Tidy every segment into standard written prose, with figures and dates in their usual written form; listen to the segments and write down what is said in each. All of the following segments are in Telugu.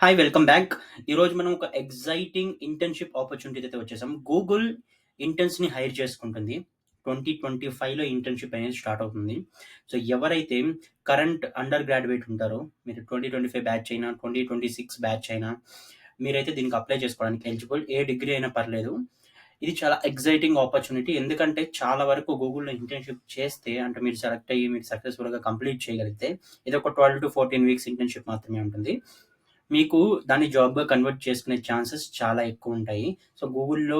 హాయ్! Welcome back. ఈరోజు మనం ఒక ఎక్సైటింగ్ ఇంటర్న్‌షిప్ ఆపర్చునిటీ‌తో అయితే వచ్చేసాం. గూగుల్ ఇంటర్న్స్‌ని హైర్ చేసుకుంటుంది. 2025లో ఇంటర్న్‌షిప్ అనేది స్టార్ట్ అవుతుంది. సో, ఎవరైతే కరెంట్ అండర్ గ్రాడ్యుయేట్ ఉంటారో, మీరు 2025 బ్యాచ్ అయినా, 2026 బ్యాచ్ అయినా, మీరైతే దీనికి అప్లై చేసుకోవడానికి ఎలిజిబుల్. ఏ డిగ్రీ అయినా పర్లేదు. ఇది చాలా ఎక్సైటింగ్ ఆపర్చునిటీ. ఎందుకంటే చాలా వరకు గూగుల్‌లో ఇంటర్న్‌షిప్ చేస్తే అంటే మీరు సెలెక్ట్ అయ్యి మీరు సక్సెస్‌ఫుల్‌గా కంప్లీట్ చేయగలిగితే ఇది ఒక 12-14 వీక్స్ ఇంటర్న్‌షిప్ మాత్రమే ఉంటుంది. మీకు దాన్ని జాబ్‌గా కన్వర్ట్ చేసుకునే ఛాన్సెస్ చాలా ఎక్కువుంటాయి. సో, గూగుల్‌లో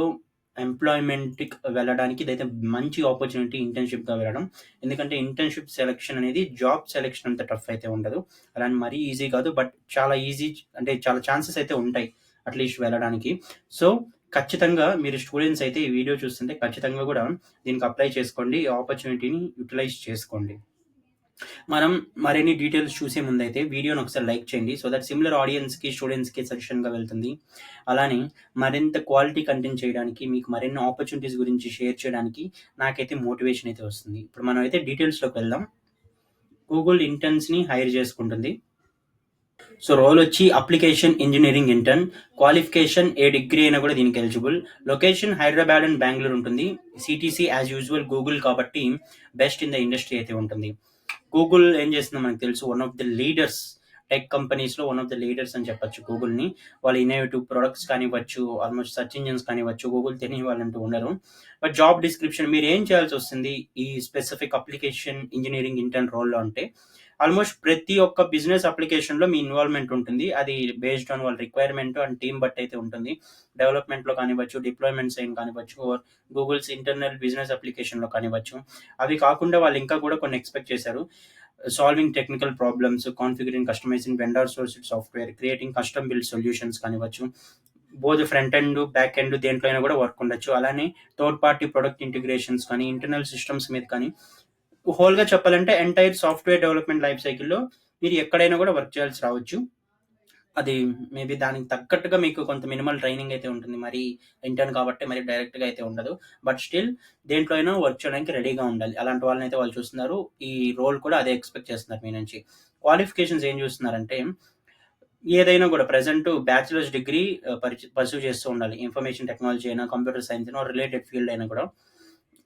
ఎంప్లాయ్‌మెంట్‌కి వెళ్ళడానికి ఇదైతే మంచి ఆపర్చునిటీ ఇంటర్న్‌షిప్‌గా వెళ్ళడం. ఎందుకంటే ఇంటర్న్‌షిప్ సెలక్షన్ అనేది జాబ్ సెలక్షన్ అంత టఫ్ అయితే ఉండదు. అలా అని మరీ ఈజీ కాదు. బట్ చాలా ఈజీ అంటే చాలా ఛాన్సెస్ అయితే ఉంటాయి అట్‌లీస్ట్ వెళ్ళడానికి. సో, ఖచ్చితంగా మీరు స్టూడెంట్స్ అయితే ఈ వీడియో చూస్తుంటే ఖచ్చితంగా కూడా దీనికి అప్లై చేసుకోండి. ఈ ఆపర్చునిటీని యుటిలైజ్ చేసుకోండి. మనం మరిన్ని డీటెయిల్స్ చూసే ముందైతే వీడియోని ఒకసారి లైక్ చేయండి. సో దట్ సిమిలర్ ఆడియన్స్‌కి, స్టూడెంట్స్‌కి సజెషన్‌గా వెళ్తుంది. అలానే మరింత క్వాలిటీ కంటెంట్ చేయడానికి, మీకు మరిన్ని ఆపర్చునిటీస్ గురించి షేర్ చేయడానికి నాకైతే మోటివేషన్ అయితే వస్తుంది. ఇప్పుడు మనం అయితే డీటెయిల్స్‌లోకి వెళ్దాం. గూగుల్ ఇంటర్న్స్‌ని హైర్ చేసుకుంటుంది. సో, రోలొచ్చి అప్లికేషన్ ఇంజినీరింగ్ ఇంటర్న్. క్వాలిఫికేషన్ ఏ డిగ్రీ అయినా కూడా దీనికి eligible. Location Hyderabad and Bengaluru ఉంటుంది. సీటీసీ యాజ్ యూజువల్ గూగుల్ కాబట్టి బెస్ట్ ఇన్ ద ఇండస్ట్రీ అయితే ఉంటుంది. గూగుల్ ఏం చేస్తుందో మనకు తెలుసు. One of the leaders tech కంపెనీస్‌లో వన్ ఆఫ్ ది లీడర్స్ అని చెప్పొచ్చు గూగుల్‌ని. వాళ్ళ ఇన్నోవేటివ్ ప్రొడక్ట్స్ కానివ్వచ్చు, ఆల్మోస్ట్ సెర్చ్ ఇంజిన్స్ కానివ్వచ్చు, గూగుల్ తెలియని వాళ్ళంటూ ఉండరు. బట్ జాబ్ డిస్క్రిప్షన్ మీరేం చేయాల్సొస్తుంది ఈ స్పెసిఫిక్ అప్లికేషన్ ఇంజినీరింగ్ ఇంటర్న్ రోల్‌లో అంటే, ఆల్మోస్ట్ ప్రతి ఒక్క బిజినెస్ అప్లికేషన్‌లో మీ ఇన్వాల్వ్‌మెంట్ ఉంటుంది. అది బేస్డ్ ఆన్ వాళ్ళ రిక్వైర్మెంట్ అండ్ టీమ్ బట్టయితే ఉంటుంది. డెవలప్‌మెంట్‌లో కానివ్వచ్చు, డిప్లాయ్‌మెంట్ సైడ్ కానివ్వచ్చు, ఆర్ గూగుల్స్ ఇంటర్నల్ బిజినెస్ అప్లికేషన్‌లో కానివ్వచ్చు. అవి కాకుండా వాళ్ళు ఇంకా కూడా కొన్ని ఎక్స్‌పెక్ట్ చేశారు. Solving technical problems, configuring, customising vendor sourced software, creating custom build solutions కానివ్వచ్చు. Both front end, back end దేంట్లో అయినా కూడా వర్క్ ఉండొచ్చు. అలానే థర్డ్ పార్టీ ప్రొడక్ట్ ఇంటిగ్రేషన్స్ కానీ, ఇంటర్నల్ సిస్టమ్స్ మీద కానీ, హోల్‌గా చెప్పాలంటే ఎంటైర్ సాఫ్ట్‌వేర్ డెవలప్‌మెంట్ లైఫ్ సైకిల్‌లో మీరు ఎక్కడైనా కూడా వర్క్ చేయాల్సి రావచ్చు. అది మేబీ దానికి తగ్గట్టుగా మీకు కొంత మినిమల్ ట్రైనింగ్ అయితే ఉంటుంది. మరి ఇంటర్న్ కాబట్టి మరి డైరెక్ట్‌గా అయితే ఉండదు. బట్ స్టిల్ దేంట్లో అయినా వర్క్ చేయడానికి రెడీగా ఉండాలి. అలాంటి వాళ్ళనైతే వాళ్ళు చూస్తున్నారు. ఈ రోల్ కూడా అదే ఎక్స్‌పెక్ట్ చేస్తున్నారు మీ నుంచి. క్వాలిఫికేషన్స్ ఏం చూస్తున్నారంటే, ఏదైనా కూడా ప్రెజెంట్ బ్యాచిలర్స్ డిగ్రీ పర్స్యూ చేస్తూ ఉండాలి. ఇన్ఫర్మేషన్ టెక్నాలజీ అయినా, కంప్యూటర్ సైన్స్ అయినా, రిలేటెడ్ ఫీల్డ్ అయినా కూడా.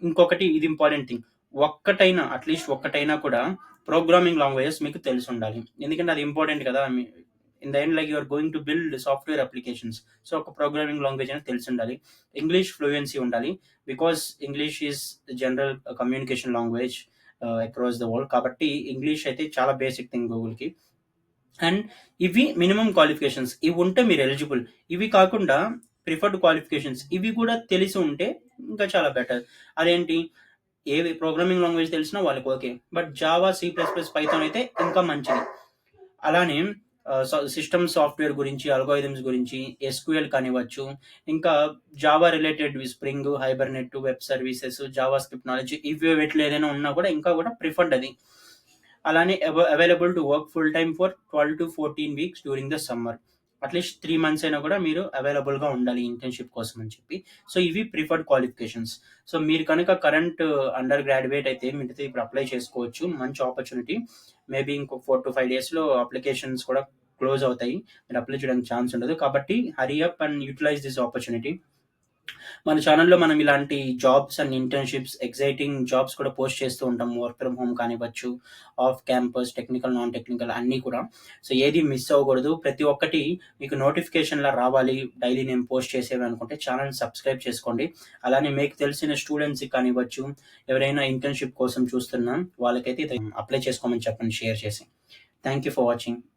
ఇంకొకటి ఇది ఇంపార్టెంట్ థింగ్. ఒక్కటైనా అట్‌లీస్ట్ ఒక్కటైనా కూడా ప్రోగ్రామింగ్ లాంగ్వేజెస్ మీకు తెలిసుండాలి. ఎందుకంటే అది ఇంపార్టెంట్ కదా! In the end like you are going to build software applications. So, ఒక ప్రోగ్రామింగ్ లాంగ్వేజ్ అనేది తెలిసుండాలి. ఇంగ్లీష్ ఫ్లూయెన్సీ ఉండాలి. Because English is general communication language across the world. కాబట్టి ఇంగ్లీష్ అయితే చాలా బేసిక్ థింగ్ గూగుల్‌కి. అండ్ ఇవి మినిమమ్ క్వాలిఫికేషన్స్. ఇవి ఉంటే మీరు ఎలిజిబుల్. ఇవి కాకుండా ప్రిఫర్డ్ క్వాలిఫికేషన్స్ ఇవి కూడా తెలిసి ఉంటే ఇంకా చాలా బెటర్. అదేంటి? ఏవి ప్రోగ్రామింగ్ లాంగ్వేజ్ తెలిసినా వాళ్ళకి okay. But Java, C plus plus, Python అయితే ఇంకా మంచిది. అలానే సిస్టమ్ సాఫ్ట్‌వేర్ గురించి, అల్గోరిథమ్స్ గురించి, ఎస్‌క్యూఎల్ కానివ్వచ్చు, ఇంకా జావా రిలేటెడ్‌వి Spring, Hibernate, web services, JavaScript knowledge ఇవి వీటిలో ఏదైనా ఉన్నా కూడా ఇంకా కూడా ప్రిఫర్డ్ అది. అలానే available to work full time for 12-14 weeks during the summer. At least 3 months అయినా కూడా మీరు అవైలబుల్‌గా ఉండాలి ఇంటర్న్‌షిప్ కోసం అని చెప్పి. సో, ఇవి ప్రిఫర్డ్ క్వాలిఫికేషన్స్. సో, మీరు కనుక కరెంట్ అండర్ గ్రాడ్యుయేట్ అయితే మీరైతే ఇప్పుడు అప్లై చేసుకోవచ్చు. మంచి ఆపర్చునిటీ. మేబీ ఇంకో 4-5 డేస్‌లో అప్లికేషన్స్ కూడా క్లోజ్ అవుతాయి. మీరు అప్లై చేయడానికి ఛాన్స్ ఉండదు. కాబట్టి hurry up and utilise this opportunity. మన ఛానెల్‌లో మనం ఇలాంటి jobs and internships, exciting jobs కూడా పోస్ట్ చేస్తూ ఉంటాం. వర్క్ ఫ్రమ్ హోమ్ కానివ్వచ్చు, off campus, technical, non technical అన్నీ కూడా. సో, ఏది మిస్ అవ్వకూడదు. ప్రతి ఒక్కటి మీకు నోటిఫికేషన్‌లా రావాలి. డైలీ నేను పోస్ట్ చేసేవి అనుకుంటే ఛానెల్‌ని సబ్స్క్రైబ్ చేసుకోండి. అలానే మీకు తెలిసిన స్టూడెంట్స్‌కి కానివ్వచ్చు, ఎవరైనా ఇంటర్న్‌షిప్ కోసం చూస్తున్నా వాళ్ళకైతే ఇది అప్లై చేసుకోమని చెప్పండి షేర్ చేసి. Thank you for watching.